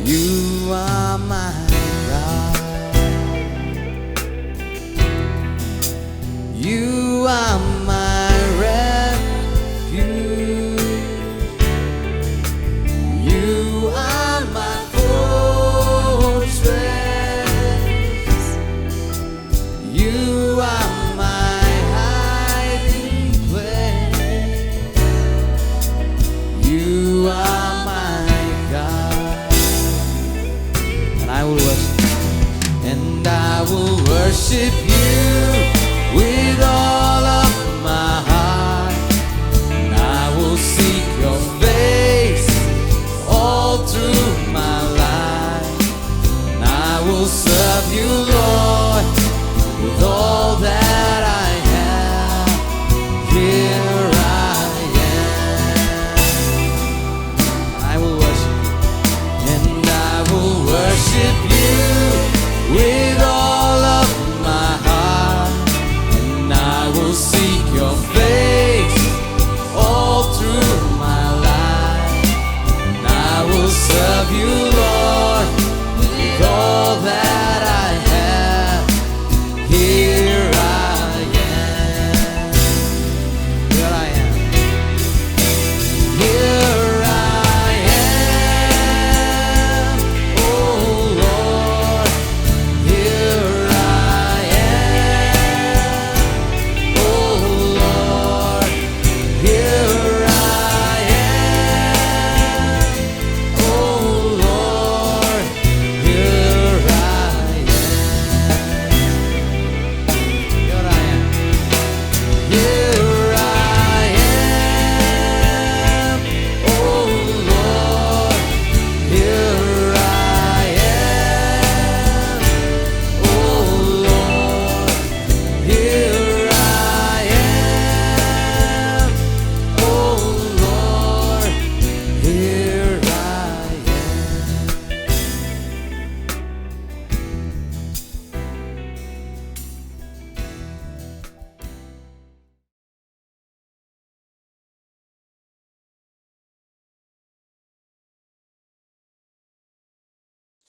You are my God. You are my refuge. You are my fortress. You are my hiding place. You are my God. And I will worship. And I will worship you with all of my heart. And I will seek your face all through my life. And I will serve you, Lord, with all that I have. Here I am. I will worship you. And I will worship you with all of my heart. And I will seek your face all through my life. And I will serve you, Lord, with all that I have. Here I am. Here I am. Here I am. Oh Lord, here I am. Oh Lord, here I am. Oh Lord, here I am. Here I am. Here I am. Oh Lord, here I am. Oh Lord, here I am. Oh Lord, here I am.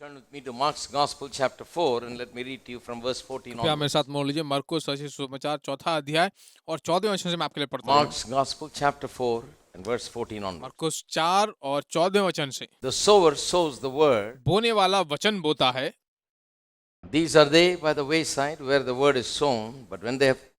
Turn with me to Mark's Gospel, chapter 4, and let me read to you from verse 14 कृपया मेरे onwards. साथ मोड़ लीजिए मरकुस रचित सुसमाचार चौथा अध्याय और 14वें वचन से मैं आपके लिए पढ़ता हूँ। Mark's Gospel, chapter 4, and verse 14 onwards. मरकुस 4 और 14वें वचन से, The sower sows the word. बोने वाला वचन बोता है। These are they by the wayside where the word is sown, but when they have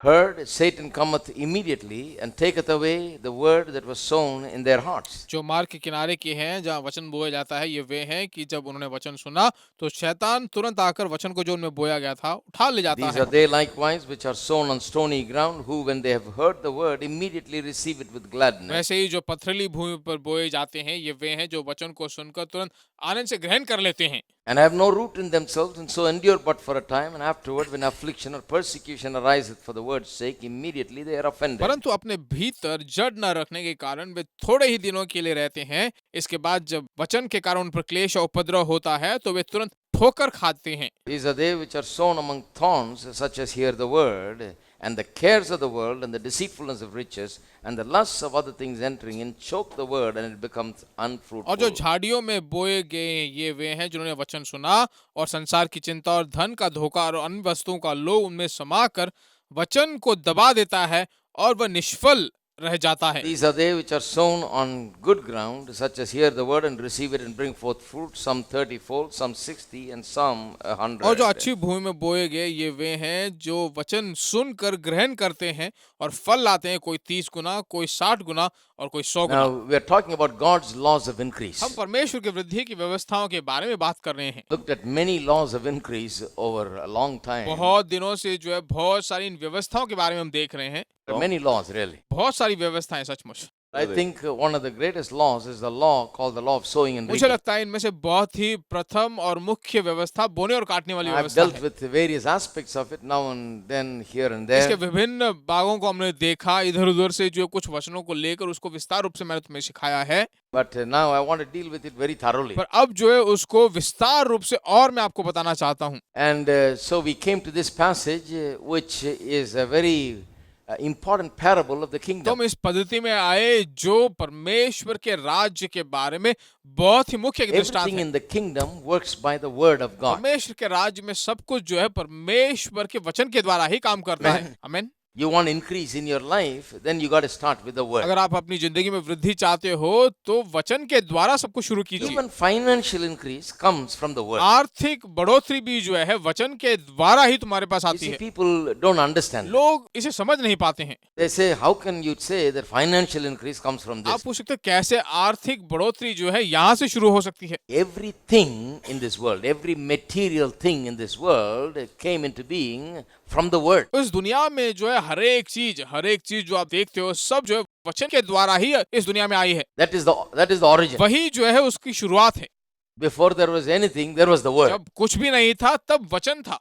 heard, Satan cometh immediately and taketh away the word that was sown in their hearts. जो मार्ग के किनारे के हैं जहाँ वचन बोया जाता है, ये वे हैं कि जब उन्होंने वचन सुना तो शैतान तुरंत आकर वचन को जो उनमें बोया गया था उठा ले जाता These है। are they likewise which are sown on stony ground, who when they have heard the word immediately receive it with gladness. वैसे ही जो पथरीली भूमि पर बोए जाते हैं, ये वे हैं जो वचन को सुनकर तुरंत आनंद से ग्रहण कर लेते हैं And have no root in themselves, and so endure but for a time, and afterward, when affliction or persecution ariseth for the word's sake, immediately they are offended. परंतु अपने भीतर जड़ न रखने के कारण वे थोड़े ही दिनों के लिए रहते हैं। इसके बाद जब वचन के कारण उन पर क्लेश और उपद्रव होता है तो वे तुरंत ठोकर खाते हैं। These are they which are sown among thorns, such as hear the word, and the cares of the world, and the deceitfulness of riches, and the lusts of other things entering in, choke the word, and it becomes unfruitful. और जो झाड़ियों में बोए गए ये वे हैं जिन्होंने वचन सुना और संसार की चिंता और धन का धोखा और अन्य वस्तुओं का लोभ उनमें समाकर वचन को दबा देता है और वह निष्फल रह जाता है। These are they which are sown on good ground, such as hear the word and receive it and bring forth fruit, some 30-fold, some 60, and some 100. और जो अच्छी भूमि में बोए गए ये वे हैं जो वचन सुनकर ग्रहण करते हैं और फल लाते हैं, कोई 30 गुना, कोई 60 गुना और कोई 100 गुना। Now, we are talking about God's laws of increase. हम परमेश्वर की वृद्धि की व्यवस्थाओं के बारे में बात कर रहे हैं। Looked at many laws of increase over a long time. बहुत दिनों से जो है बहुत सारी इन व्यवस्थाओं के बारे में हम देख रहे हैं। There are many laws, really. बहुत सारी व्यवस्थाएं सचमुच। I think one of the greatest laws is the law called the law of sowing and मुझे reaping. लगता है इनमें से बहुत ही प्रथम और मुख्य व्यवस्था बोने और काटने वाली I've व्यवस्था dealt है। with various aspects of it now and then, here and इसके there. विभिन्न भागों को हमने देखा, इधर उधर से जो कुछ वचनों को लेकर उसको विस्तार रूप से मैंने तुम्हें सिखाया है। But now I want to deal with it very thoroughly. पर अब जो है उसको विस्तार रूप से और मैं आपको बताना चाहता हूँ। And so we came to this passage, which is a very important parable of the kingdom. तुम इस पद्धति में आए जो परमेश्वर के राज्य के बारे में बहुत ही मुख्य एक दृष्टांत Everything है। in the kingdom works by the word of God. परमेश्वर के राज्य में सब कुछ जो है परमेश्वर के वचन के द्वारा ही काम करता है। आमीन। You want increase in your life, then you got to start with the word. अगर आप अपनी जिंदगी में वृद्धि चाहते हो तो वचन के द्वारा सब कुछ शुरू कीजिए। Even financial increase comes from the word. आर्थिक बढ़ोतरी भी जो है वचन के द्वारा ही तुम्हारे पास You आती see, है। people don't understand. लोग इसे समझ नहीं पाते हैं। They say, how can you say that financial increase comes from आप this? पूछ सकते हैं कैसे आर्थिक बढ़ोतरी जो है यहाँ से शुरू हो सकती है। Everything in this world, every material thing in this world came into being from the word. इस दुनिया में जो है हर एक चीज जो आप देखते हो सब जो है वचन के द्वारा ही इस दुनिया में आई है। That is the origin. वही जो है उसकी शुरुआत है। Before there was anything, there was the word. जब कुछ भी नहीं था तब वचन था।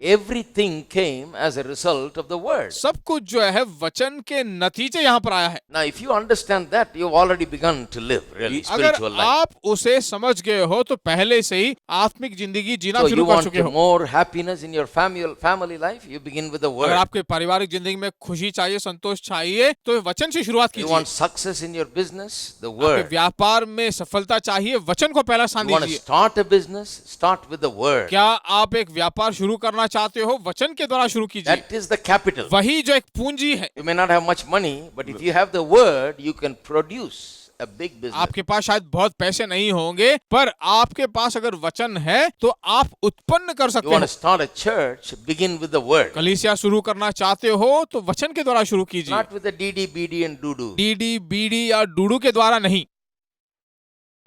Everything came as a result of the word. सब कुछ जो है वचन के नतीजे यहाँ पर आया है। Now, if you understand that, you've already begun to live really अगर spiritual life. आप उसे समझ गए हो तो पहले से ही आत्मिक जिंदगी जीना So शुरू you कर want चुके हो। more happiness in your family life, you begin with the अगर word. आपके पारिवारिक जिंदगी में खुशी चाहिए, संतोष चाहिए तो वचन से शुरुआत You कीजिए। want success in your business, the आपके word. व्यापार में सफलता चाहिए, वचन को पहला स्थान You want to दीजिए। start a business, start with the word. क्या आप एक व्यापार शुरू करना चाहते हो, वचन के द्वारा शुरू कीजिए। That is the capital. वही जो एक पूंजी है। You may not have much money, but if you have the word, you can produce a big business. आपके पास शायद बहुत पैसे नहीं होंगे पर आपके पास अगर वचन है तो आप उत्पन्न कर You सकते want हो। to start a church, begin with the word. कलीसिया शुरू करना चाहते हो तो वचन के द्वारा शुरू कीजिए। Not with the DD, BD and doo-doo. DD BD या डूडू के द्वारा नहीं,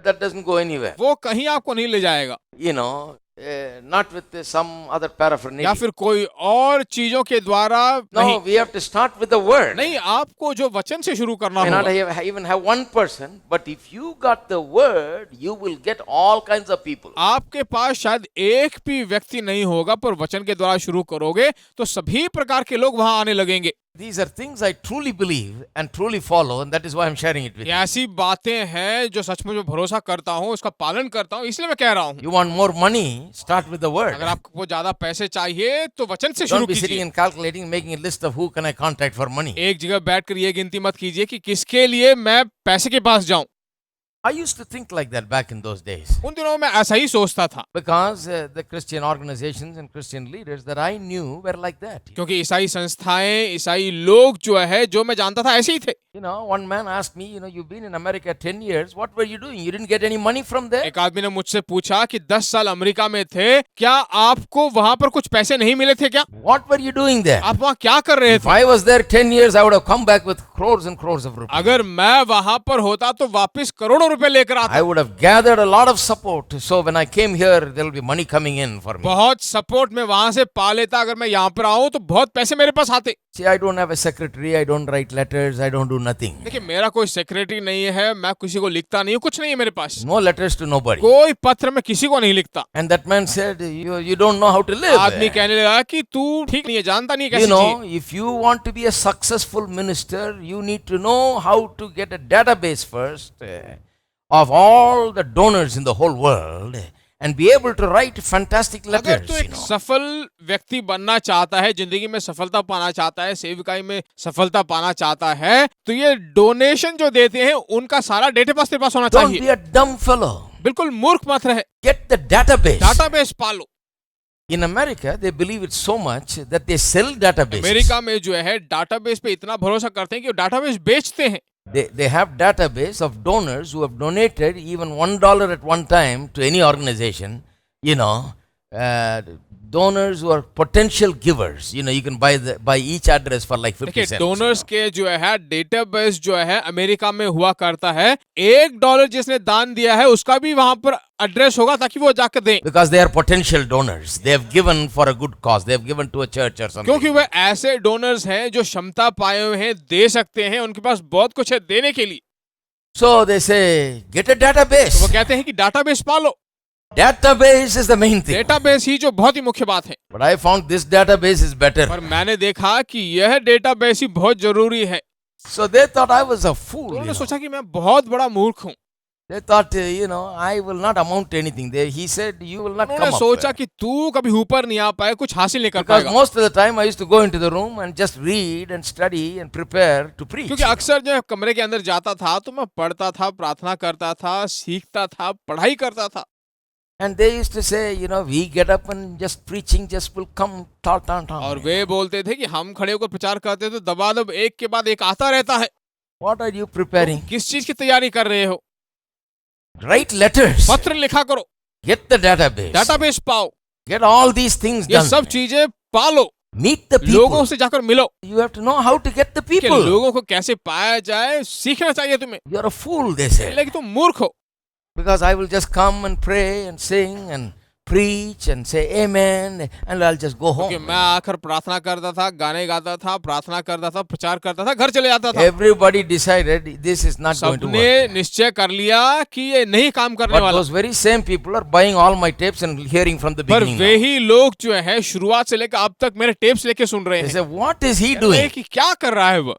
That doesn't go anywhere. वो कहीं आपको नहीं ले जाएगा। You know, not with some other या paraphernalia. फिर कोई और चीजों के द्वारा नहीं। No, we have to start with the word. नहीं, आपको जो वचन से शुरू करना May not होगा। even have one person, but if you got the word, you will get all kinds of people. आपके पास शायद एक भी व्यक्ति नहीं होगा पर वचन के द्वारा शुरू करोगे तो सभी प्रकार के लोग वहां आने लगेंगे। These are things I truly believe and truly follow, and that is why I'm sharing it with ये you. ऐसी बातें हैं जो सचमुच में भरोसा करता हूँ, उसका पालन करता हूँ, इसलिए मैं कह रहा हूँ। You want more money? Start with the word. अगर आपको ज्यादा पैसे चाहिए तो वचन से Don't शुरू be sitting कीजिए। and calculating, making a list of who can I contact for money. एक जगह बैठकर ये गिनती मत कीजिए कि किसके लिए मैं पैसे के पास जाऊं। I used to think like that back in those days. उन दिनों में ऐसा ही सोचता था Because the Christian organizations and Christian leaders that I knew were like that. क्योंकि ईसाई संस्थाएं, ईसाई लोग जो है जो मैं जानता था ऐसे ही थे। You know, one man asked me, you've been in America 10 years, what were you doing? You didn't get any money from there? एक आदमी ने मुझसे पूछा कि 10 साल अमेरिका में थे, क्या आपको वहां पर कुछ पैसे नहीं मिले थे क्या? What were you doing there? आप वहां क्या कर रहे If थे? I was there 10 years, I would have come back with crores and crores of rupees. अगर मैं वहां पर होता तो वापस करोड़ों रुपए लेकर आता। I would have gathered a lot of support. So when I came here, there will be money coming in for me. बहुत सपोर्ट में वहां से पा लेता। अगर मैं यहाँ पर आऊं तो बहुत पैसे मेरे पास आते। See, I don't have a secretary, I don't write letters, I don't do nothing. देखिए, मेरा कोई सेक्रेटरी नहीं है, मैं किसी को लिखता नहीं हूँ, कुछ नहीं है मेरे पास। No letters to nobody. कोई पत्र मैं किसी को नहीं लिखता। And that man said, you don't know how to live. आदमी कहने लगा कि तू ठीक नहीं है, जानता नहीं है You कैसे know, जिए। if you want to be a successful minister, you need to know how to get a database first of all the donors in the whole world and be able to write fantastic अगर letters. तू एक सफल व्यक्ति बनना चाहता है, जिंदगी में सफलता पाना चाहता है, सेविकाई में सफलता पाना चाहता है, तो ये डोनेशन जो देते हैं उनका सारा डेटाबेस तेरे पास होना Don't चाहिए। be a dumb fellow. बिल्कुल मूर्ख मत रहे। Get the database. डाटाबेस पालो। In America, they believe it so much that they sell databases. America में जो है डाटाबेस पे इतना भरोसा करते हैं कि वो डाटाबेस बेचते हैं। They have database of donors who have donated even $1 at one time to any organization. Donors who are potential givers. You can buy each address for like 50 देखिए, cents. डोनर्स के जो है डेटाबेस जो है America में हुआ करता है। $1 जिसने दान दिया है उसका भी वहां पर एड्रेस होगा ताकि वो जाकर दें। Because they are potential donors. They have given for a good cause. They have given to a church or something. क्योंकि वे ऐसे डोनर्स हैं जो क्षमता पाए हुए हैं, दे सकते हैं, उनके पास बहुत कुछ है देने के लिए। So they say, get a database. तो वो कहते हैं कि डाटाबेस पालो। Database is the main thing. Database ही जो बहुत ही मुख्य बात है। But I found this database is better. पर मैंने देखा कि यह डेटाबेस ही बहुत जरूरी है। So they thought I was a fool. तो उन्होंने सोचा कि मैं बहुत बड़ा मूर्ख हूँ। They thought, I will not amount to anything. He said, you will not उन्होंने come सोचा up. कि तू कभी ऊपर नहीं आ पाए, कुछ हासिल नहीं कर Because पाएगा। most of the time I used to go into the room and just read and study and prepare to preach. क्योंकि अक्सर जो है कमरे के अंदर जाता था तो मैं पढ़ता था, प्रार्थना करता था, सीखता था, पढ़ाई करता था। And they used to say, we get up and just preaching just will come, talk. और वे बोलते थे कि हम खड़े होकर प्रचार करते तो दबादब एक के बाद एक आता रहता है। What are you preparing? किस चीज की तैयारी कर रहे हो? Write letters. पत्र लिखा करो, Get the database. डाटाबेस पाओ, Get all these things ये done. सब चीजें पालो, Meet the लोगों people. से जाकर मिलो You have to know how to get the कि people. लोगों को कैसे पाया जाए, सीखना चाहिए तुम्हें। You're a fool, they said. लेकिन तुम मूर्ख हो, Because I will just come and pray and sing and preach and say amen and I'll just go कि home. मैं आकर प्रार्थना करता था, गाने गाता था, प्रार्थना करता था, प्रचार करता था, घर चले जाता था। Everybody decided this is not going to सबने work. निश्चय कर लिया कि ये नहीं काम करने But वाला। those very same people are buying all my tapes and hearing from the पर beginning. वे now. ही लोग जो है शुरुआत से लेकर अब तक मेरे टेप्स लेके सुन रहे They हैं। say, what is he कह रहे हैं doing? कि क्या कर रहा है वो?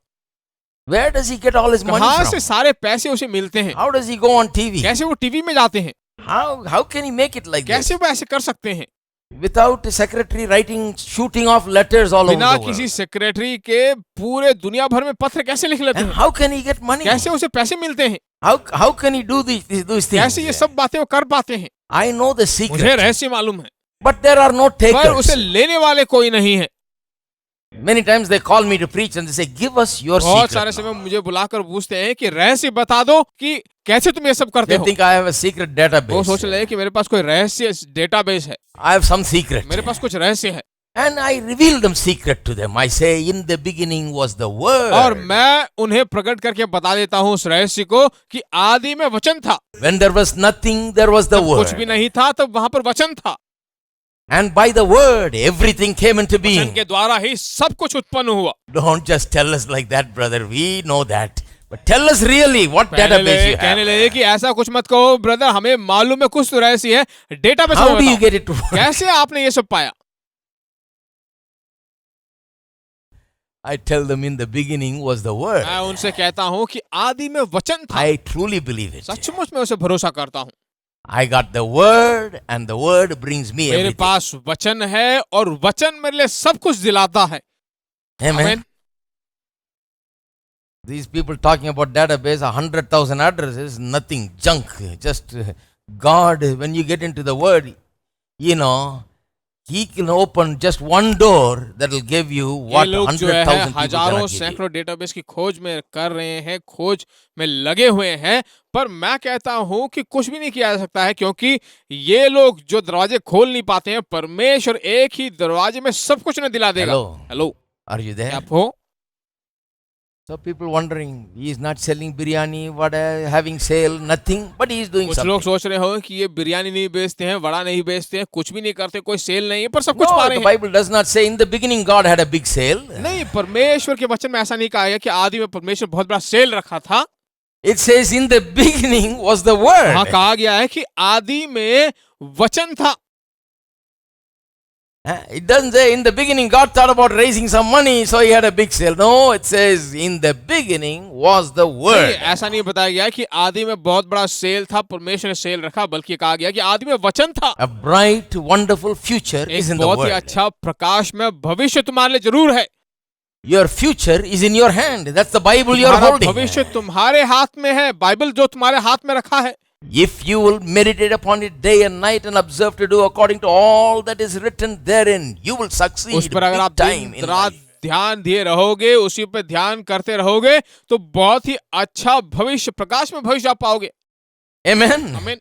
Where does he get all his money कहाँ from? से सारे पैसे उसे मिलते हैं? How does he go on TV? कैसे वो टीवी में जाते हैं? How can he make it like this? कैसे वो ऐसे कर सकते हैं? Without a secretary writing, shooting off letters all over बिना the किसी world. सेक्रेटरी के पूरे दुनिया भर में पत्र कैसे लिख लेते And हैं? how can he get money? कैसे उसे पैसे मिलते हैं? How can he do these things? कैसे ये सब बातें वो कर पाते हैं? I know the मुझे secret. रहस्य मालूम है, But there are no पर उसे takers. लेने वाले कोई नहीं है। Many times they call me to preach and they say, give us your बहुत सारे secret. समय मुझे बुलाकर पूछते हैं कि रहस्य बता दो कि कैसे तुम ये सब करते They हो। think I have a secret वो database. सोच रहे हैं कि मेरे पास कोई रहस्य डेटाबेस है, I have some secret. मेरे पास कुछ रहस्य है। And I reveal them secret to them. I say, in the beginning was the और word. मैं उन्हें प्रकट करके बता देता हूँ उस रहस्य को कि आदि में वचन था, When there was nothing, there was the जब कुछ भी word. नहीं था तब वहां पर वचन था। And by the word, everything came into वचन being. के द्वारा ही सब कुछ उत्पन्न हुआ। Don't just tell us like that, brother. We know that. But tell us really what database you कहने have. लगे कि ऐसा कुछ मत कहो ब्रदर, हमें मालूम है कुछ तो रहस्य है, डेटाबेस How में do you बताओ। get it to work? कैसे आपने ये सब पाया? I tell them in the beginning was the word. मैं उनसे कहता हूँ कि आदि में वचन था। I truly believe it. सचमुच में उसे भरोसा करता हूँ। I got the word and the word brings me मेरे everything. पास वचन है और वचन मेरे लिए सब कुछ दिलाता है। Amen. आमीन। These people talking about database, 100,000 addresses, nothing, junk. Just God, when you get into the word, He can open just one door that will give you ये what लोग जो है 100,000 people हजारों cannot give you. सैकड़ों database की खोज में कर रहे हैं, खोज में लगे हुए हैं, पर मैं कहता हूं कि कुछ भी नहीं किया जा सकता है, क्योंकि ये लोग जो दरवाजे खोल नहीं पाते हैं, परमेश्वर एक ही दरवाजे में सब कुछ उन्हें दिला देगा। Hello. Hello, Are you there? आप हो? So people wondering, he is not selling biryani, having sale, nothing, but he is doing कुछ लोग something. सोच रहे हो कि ये बिरयानी नहीं बेचते हैं, वड़ा नहीं बेचते हैं, कुछ भी नहीं करते, कोई सेल नहीं है, पर सब कुछ पा No, रहे the हैं। Bible does not say in the beginning God had a big sale. नहीं, परमेश्वर के वचन में ऐसा नहीं कहा गया कि आदि में परमेश्वर बहुत बड़ा सेल रखा था। It says in the beginning was the वहां word. कहा गया है कि आदि में वचन था। It doesn't say in the beginning God thought about raising some money, so he had a big sale. No, it says in the beginning was the नहीं, word. ऐसा नहीं बताया गया कि आदि में बहुत बड़ा सेल था, परमेश्वर ने सेल रखा, बल्कि कहा गया कि आदि में वचन था। A bright, wonderful future is एक in the बहुत ही word. अच्छा प्रकाश में भविष्य तुम्हारे लिए जरूर है। Your future is in your hand. That's the Bible you are तुम्हारा holding. भविष्य तुम्हारे हाथ में है, बाइबल जो तुम्हारे हाथ में रखा है। If you will meditate upon it day and night and observe to do according to all that is written therein, you will succeed उस पर अगर आप big time दिन in रात life. ध्यान दिए रहोगे, उसी पर ध्यान करते रहोगे, तो बहुत ही अच्छा भविष्य, प्रकाश में भविष्य आप पाओगे। Amen. आमीन।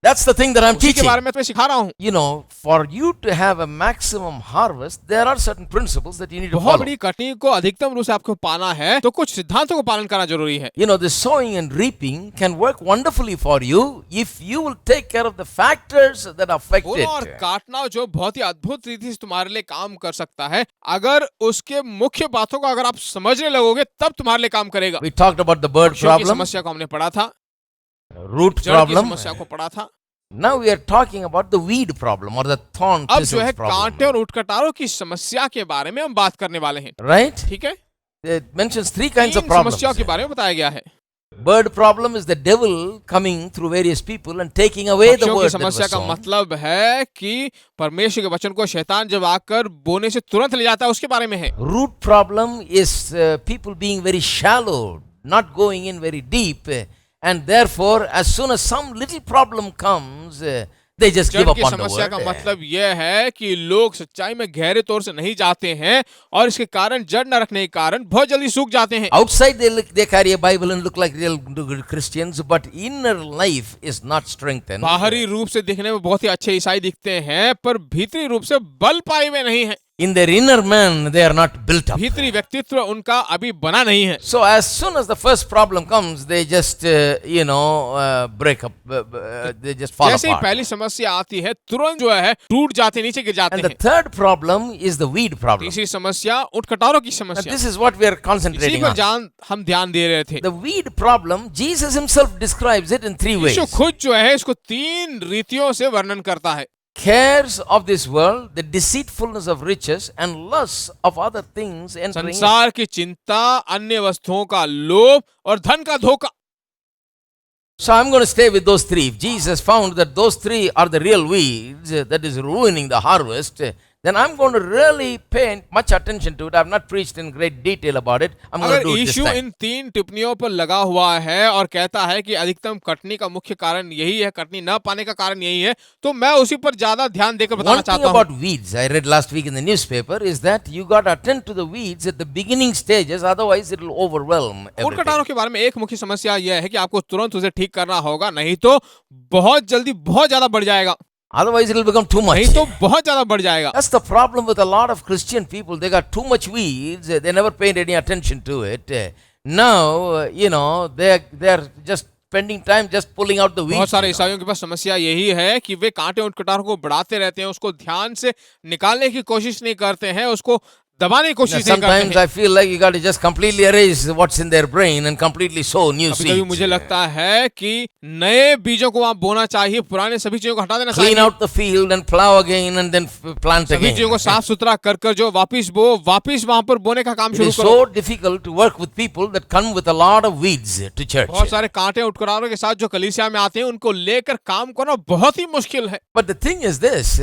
That's the thing that I'm उसी के teaching. बारे में तुम्हें सिखा रहा हूँ। You know, for you to have a maximum harvest, there are certain principles that you need to बहुत follow. बड़ी कटनी को अधिकतम रूप से आपको पाना है, तो कुछ सिद्धांतों को पालन करना जरूरी है। You know, the sowing and reaping can work wonderfully for you if you will take care of the factors that affect बोना और it. काटना जो बहुत ही अद्भुत रीति से तुम्हारे लिए काम कर सकता है, अगर उसके मुख्य बातों को अगर आप समझने लगोगे, तब तुम्हारे लिए काम करेगा। We talked about the bird पक्षियों की problem, समस्या को हमने पढ़ा था, root जड़ की problem. समस्या को पढ़ा था। Now we are talking about the weed problem or the thorn अब जो है thistles कांटे problem. और उटकटारों की समस्या के बारे में हम बात करने वाले हैं। Right? ठीक है, It mentions three kinds of तीन problems. समस्याओं के बारे में बताया गया है। Bird problem is the devil coming through various people and taking away the पक्षियों की word that समस्या was का sown. मतलब है कि परमेश्वर के वचन को शैतान जब आकर बोने से तुरंत ले जाता है, उसके बारे में है। Root problem is people being very shallow, not going in very deep, and therefore as soon as some little problem comes, they just give जड़ up की on the समस्या का word. मतलब यह है कि लोग सच्चाई में गहरे तौर से नहीं जाते हैं और इसके कारण जड़ न रखने के कारण बहुत जल्दी सूख जाते हैं। Outside they carry a Bible and look like real good Christians, but inner life is not strengthened. बाहरी रूप से दिखने में बहुत ही अच्छे ईसाई दिखते हैं, पर भीतरी रूप से बल पाए हुए नहीं है। In their inner man, they are not built up. भीतरी व्यक्तित्व उनका अभी बना नहीं है। So as soon as the first problem comes, they just break up. They just fall जैसे ही apart. पहली समस्या आती है, तुरंत जो है टूट जाते, नीचे गिर जाते And the हैं। third problem is the weed problem. तीसरी समस्या उठकटारों की And समस्या। this is what we are इसी concentrating पर on. हम ध्यान दे रहे थे। The weed problem, Jesus himself describes it in three ways. यीशु खुद जो है इसको तीन रीतियों से वर्णन करता है। Cares of this world, the deceitfulness of riches, and lusts of other things entering in. संसार की चिंता, अन्य वस्तुओं का लोभ और धन का धोखा। So I'm going to stay with those three. If Jesus found that those three are the real weeds that is ruining the harvest, then I'm going to really pay much attention to it. I've not preached in great detail about it. I'm going to अगर do it this Yeshu time. इन तीन टिप्पणियों पर लगा हुआ है और कहता है कि अधिकतम कटनी का मुख्य कारण यही है, कटनी न पाने का कारण यही है, तो मैं उसी पर ज्यादा ध्यान देकर बताना One thing चाहता हूँ। about weeds, I read last week in the newspaper, is that you got to attend to the weeds at the beginning stages, otherwise it will overwhelm उन everything. कटारों के बारे में एक मुख्य समस्या यह है कि आपको तुरंत उसे ठीक करना होगा, नहीं तो बहुत जल्दी बहुत ज्यादा बढ़ जाएगा, Otherwise it will become too much. नहीं तो बहुत ज्यादा बढ़ जाएगा। That's the problem with a lot of Christian people. They got too much weeds. They never paid any attention to it. Now, they're just spending time just pulling out the weeds. बहुत सारे ईसाइयों के पास समस्या यही है कि वे कांटे और कटारों को बढ़ाते रहते हैं, उसको ध्यान से निकालने की कोशिश नहीं करते हैं, उसको दबाने की कोशिश नहीं करते Sometimes हैं। I feel like you got to just completely erase what's in their brain and completely sow new कभी-कभी seeds. मुझे लगता है कि नए बीजों को वहां बोना चाहिए, पुराने सभी चीजों को हटा देना Clean चाहिए। out the field and plow again and then plant सभी again. चीजों को साफ सुथरा कर जो वापिस वहां पर बोने का काम It शुरू is करो। so difficult to work with people that come with a lot of weeds to church. बहुत सारे कांटे उठकरारों के साथ जो कलीसिया में आते हैं, उनको लेकर काम करना बहुत ही मुश्किल है। But the thing is this,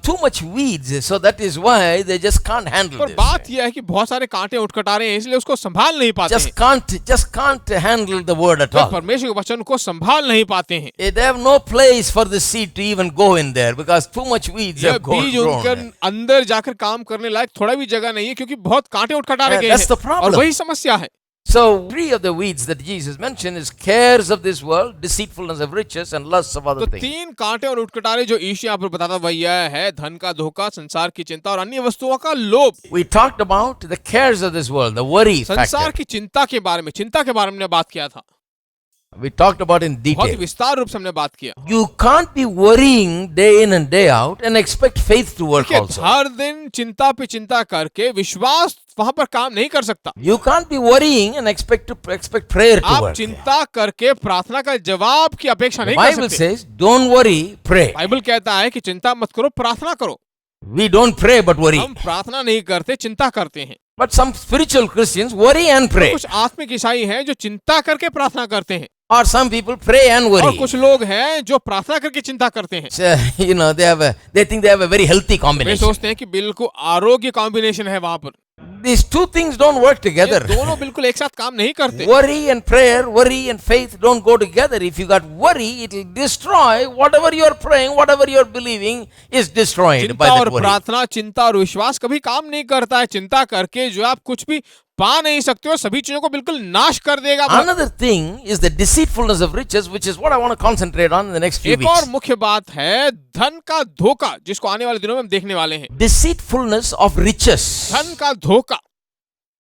too much weeds, so that is why they just can't handle पर this. बात यह है कि बहुत सारे कांटे उठकटारे हैं, इसलिए उसको संभाल नहीं पाते हैं। Just can't handle the word at way all. परमेश्वर के वचन को संभाल नहीं पाते हैं। They have no place for the seed to even go in there because too much weeds यह have बीज grown. उनके अंदर जाकर काम करने लायक थोड़ा भी जगह नहीं है, क्योंकि बहुत कांटे उठकटारे गए That's the हैं problem. और वही समस्या है। So, three of the weeds that Jesus mentioned is cares of this world, deceitfulness of riches, and lusts of other तो things. तीन कांटे और उठकटारे जो यीशु यहाँ पर बताता वह यह है, धन का धोखा, संसार की चिंता और अन्य वस्तुओं का लोभ। We talked about the cares of this world, the worry संसार factor. की चिंता के बारे में हमने बात किया था, We talked about in बहुत ही detail. विस्तार रूप से हमने बात किया। You can't be worrying day in and day out and expect faith to work देखिए, also. हर दिन चिंता पे चिंता करके विश्वास वहां पर काम नहीं कर सकता। You can't be worrying and expect prayer to आप work. चिंता करके प्रार्थना का जवाब की अपेक्षा The नहीं कर Bible सकते। says, don't worry, pray. Bible कहता है कि चिंता मत करो, प्रार्थना करो। We don't pray but worry. हम प्रार्थना नहीं करते, चिंता करते हैं। But some spiritual Christians worry and pray. कुछ आत्मिक ईसाई हैं जो चिंता करके प्रार्थना करते हैं, Or some people pray and और worry. कुछ लोग हैं जो प्रार्थना करके चिंता करते हैं। So, they think they have a very healthy way combination. सोचते हैं कि बिल्कुल आरोग्य कॉम्बिनेशन है वहां पर। These two things don't work ये together. दोनों बिल्कुल एक साथ काम नहीं करते। Worry and prayer, worry and faith don't go together. If you got worry, it will destroy whatever you are praying, whatever you are believing is destroyed by चिंता that और worry. प्रार्थना, चिंता और विश्वास कभी काम नहीं करता है। चिंता करके जो आप कुछ भी पा नहीं सकते हो, सभी चीजों को बिल्कुल नाश कर देगा। Another thing is the deceitfulness of riches, which is what I want to concentrate on in the next few एक और weeks. मुख्य बात है धन का धोखा, जिसको आने वाले दिनों में हम देखने वाले हैं। Deceitfulness of riches. धन का धोखा।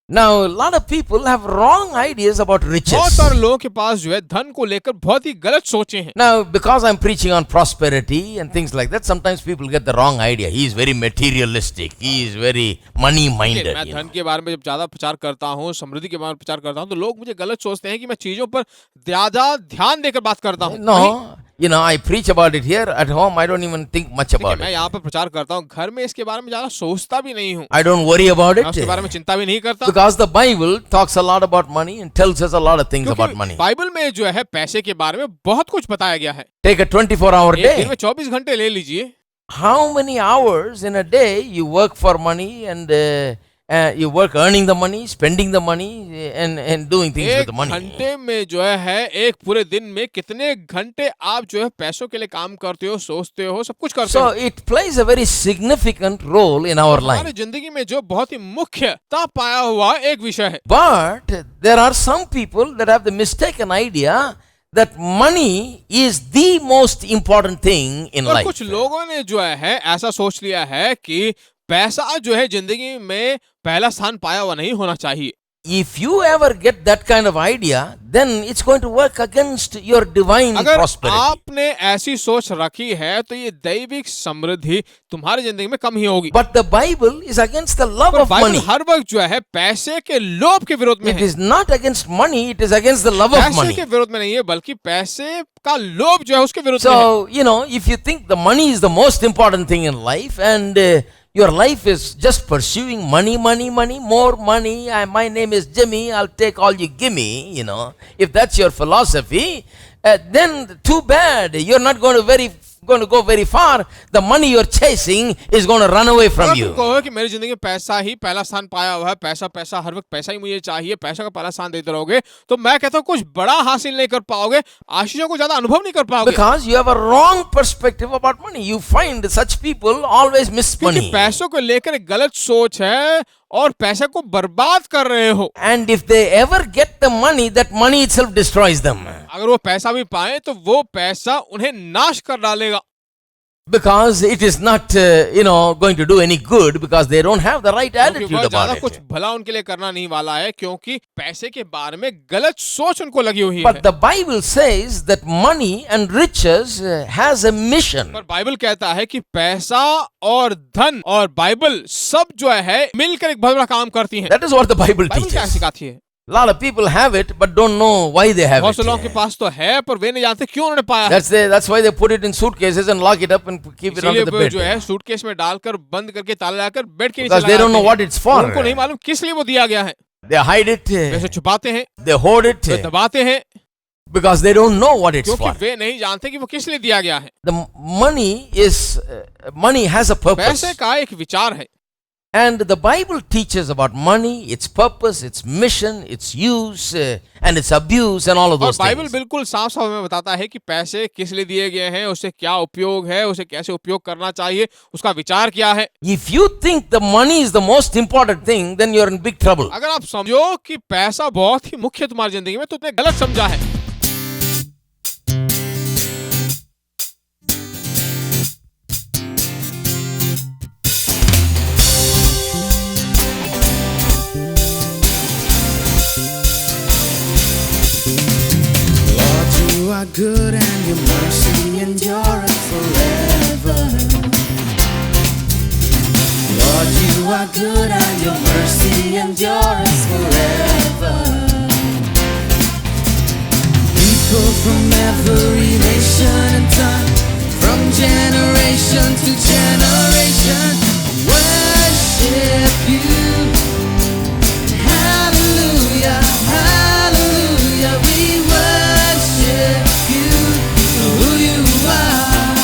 Now, a lot of people have wrong ideas about बहुत riches. सारे लोगों के पास जो है धन को लेकर बहुत ही गलत सोचे हैं। Now, because I'm preaching on prosperity and things like that, sometimes people get the wrong idea. He is very materialistic. He is very money-minded. मैं धन के बारे में जब ज्यादा प्रचार करता हूँ, समृद्धि के बारे में प्रचार करता हूँ, तो लोग मुझे गलत सोचते हैं कि मैं चीजों पर ज्यादा ध्यान देकर बात करता हूँ। No, You know, I preach about it here at home. I don't even think much देखिए, about मैं it. यहाँ पर प्रचार करता हूँ, घर में इसके बारे में ज्यादा सोचता भी नहीं हूँ, I don't worry about मैं उसके it बारे में चिंता भी नहीं करता, because the Bible talks a lot about money and tells us a lot of things about क्योंकि money. बाइबल में जो है पैसे के बारे में बहुत कुछ बताया गया है। Take a 24-hour एक दिन day. में 24 घंटे ले लीजिए, How many hours in a day you work for money and you work earning the money, spending the money, and doing things with एक the money. घंटे में जो है एक पूरे दिन में कितने घंटे आप जो है पैसों के लिए काम करते हो, सोचते हो, सब कुछ करते So हो। it plays a very significant role in our हमारी life. जिंदगी में जो बहुत ही मुख्यता पाया हुआ एक विषय है, But there are some people that have the mistaken idea that money is the most important thing in और life. कुछ लोगों ने जो है ऐसा सोच लिया है कि पैसा जो है जिंदगी में पहला स्थान पाया हुआ नहीं होना चाहिए। If you ever get that kind of idea, then it's going to work against your divine अगर prosperity. आपने ऐसी सोच रखी है तो ये दैविक समृद्धि तुम्हारी जिंदगी में कम ही होगी। But the Bible is against the love पर of बाइबल money. हर वक्त जो है पैसे के लोभ के विरोध में It है। is not against money, it is against the love of पैसे money. के विरोध में नहीं है, बल्कि पैसे का लोभ जो है उसके विरोध में है। So, you know, if you think the money is the most important thing in life and your life is just pursuing money, money, money, more money, my name is Jimmy, I'll take all you gimme, you know, if that's your philosophy, then too bad, you're not going to go very far. The money you're chasing is going to run away from अगर तुम you. कहो कि मेरी जिंदगी में पैसा ही पहला स्थान पाया हुआ है, पैसा पैसा हर वक्त पैसा ही मुझे चाहिए, पैसा का पहला स्थान देते रहोगे, तो मैं कहता हूँ कुछ बड़ा हासिल नहीं कर पाओगे, आशीषों को ज्यादा अनुभव नहीं कर पाओगे। Because you have a wrong perspective about money. You find such people always miss क्योंकि money. पैसों को लेकर एक गलत सोच है और पैसे को बर्बाद कर रहे हो। And if they ever get the money, that money itself destroys them. अगर वो पैसा भी पाए तो वो पैसा उन्हें नाश कर डालेगा, Because it is not, going to do any good because they don't have the right क्योंकि attitude वह ज्यादा about कुछ it. भला उनके लिए करना नहीं वाला है, क्योंकि पैसे के बारे में गलत सोच उनको लगी हुई है। But the Bible says that money and riches has a mission. पर बाइबल कहता है कि पैसा और धन और बाइबल सब जो है मिलकर एक बहुत बड़ा काम करती हैं। That is what the Bible Bible क्या teaches. सिखाती है? A lot of people have it but don't know why they have बहुत से लोगों के it. पास तो है पर वे नहीं जानते क्यों उन्होंने पाया है। That's why they put it in suitcases and lock it up and keep it इसीलिए under the वो bed. जो है सूटकेस में डालकर बंद करके ताला लगाकर बेड के नीचे Because they don't know लगाते what हैं। it's for. उनको नहीं मालूम किस लिए वो दिया गया है। They hide it, वे उसे छुपाते हैं, they hoard it वे दबाते हैं, because they don't know what it's क्योंकि for. वे नहीं जानते कि वो किस लिए दिया गया है। The money has a purpose. पैसे का एक विचार है And the Bible teaches about money, its purpose, its mission, its use, and its abuse, and all of और those बाइबल things. बिल्कुल साफ साफ हमें बताता है कि पैसे किस लिए दिए गए हैं, उससे क्या उपयोग है, उसे कैसे उपयोग करना चाहिए, उसका विचार क्या है। If you think the money is the most important thing, then you're in big trouble. अगर आप समझो कि पैसा बहुत ही मुख्य तुम्हारी जिंदगी में, तो तुमने गलत समझा है। Lord, you are good and your mercy endureth forever. Lord, you are good and your mercy endureth forever. People from every nation and tongue, from generation to generation, worship you. Hallelujah, hallelujah, we worship you for who you are.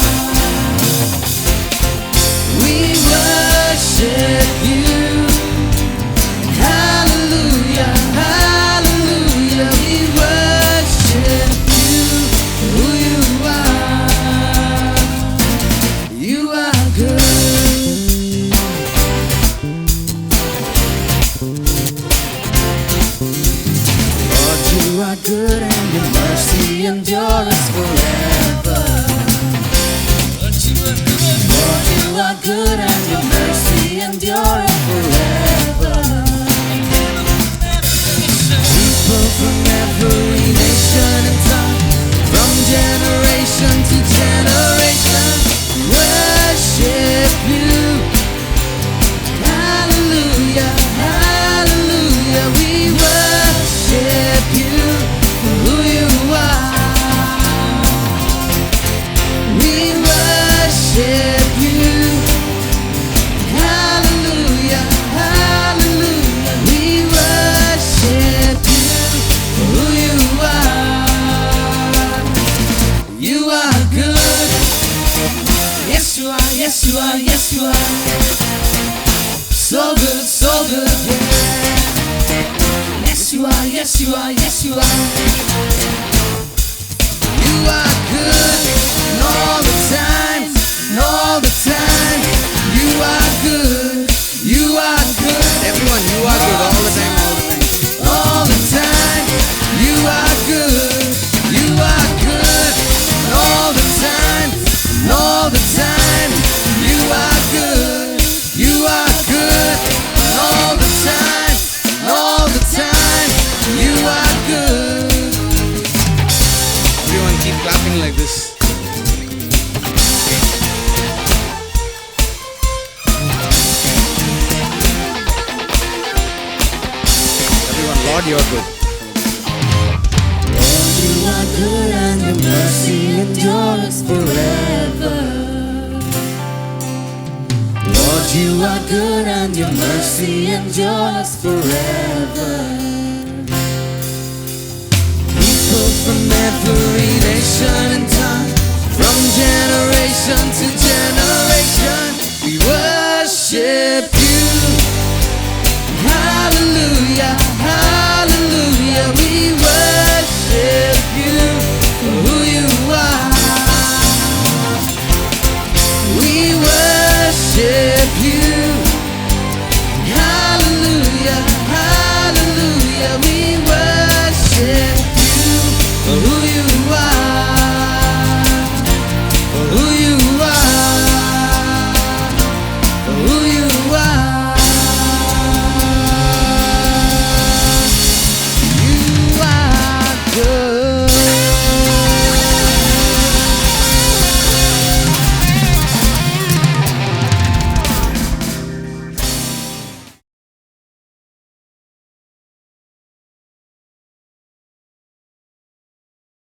We worship you. Hallelujah, hallelujah, we worship you for who you are. you are, yes you are, yes you are. So good, yeah. Yes you are, yes you are, yes you are. You are good, and all the time, and all the time. You are good, you are good. Everyone, you are good all the time, all the time. All the time, you are good, you are good. And all the time, and all the time, you are good, you are good. And all the time, and all the time, you are good. Everyone keep clapping like this. Everyone, Lord, you're good. Lord, you are good and your mercy endures forever. Lord, you are good and your mercy endures forever. People from every nation and tongue, from generation